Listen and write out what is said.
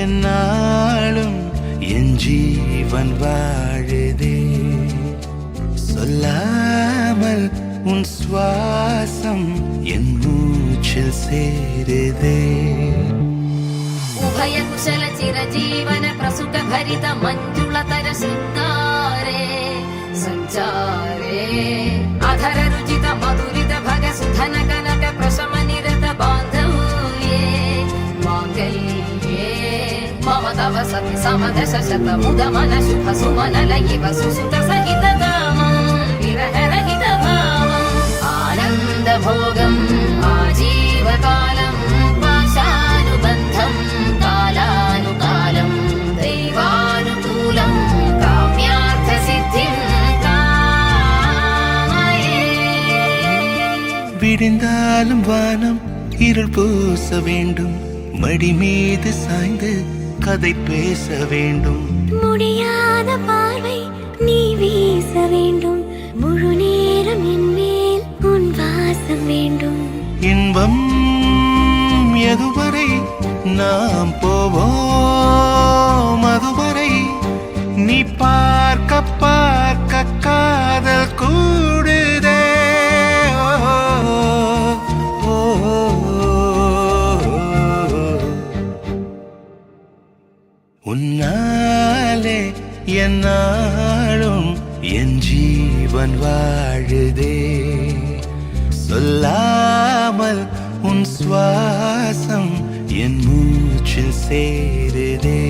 என்னாலும் என் ஜீவன் வாழுதே. சொல்லாமல் உன் சுவாசம் என் மூச்சில் சேருதே. उभय कुशल चिरजीवन प्रसुत भरित मञ्जुलतर शृङ्गारे सञ्चारे अधर रुचित मधुरित भग सुधन कनक प्रशम निरत बान्धव्ये माङ्गल्ये मम तव सति समदश शत मुद मन शुभ सुमन लयिव सुसुत सहित कामं विरह रहित भावम् आनन्द भोगम् आजीवकालम् पाशानुबन्धम् कालानुकालं दैवानुकूलं काम्यार्थसिद्धिं कामये. விடிந்தாலும் வானம் இருள் பூச வேண்டும். மடி மீது சாய்ந்து கதை பேச வேண்டும். முடியாத பார்வை நீ வீச வேண்டும். முழு நேரம் என் மேல் உன் வாசம் வேண்டும். இன்பம் எதுவரை நாம் போவோம் அதுவரை நீ பார்க்க பார்க்க காதல் கூடுதே. ஓ, உன்னாலே என்னாலும் என் ஜீவன் வாழுதே. சொல்லாமல் உன் சுவாசம் என் மூச்சில் சேருதே.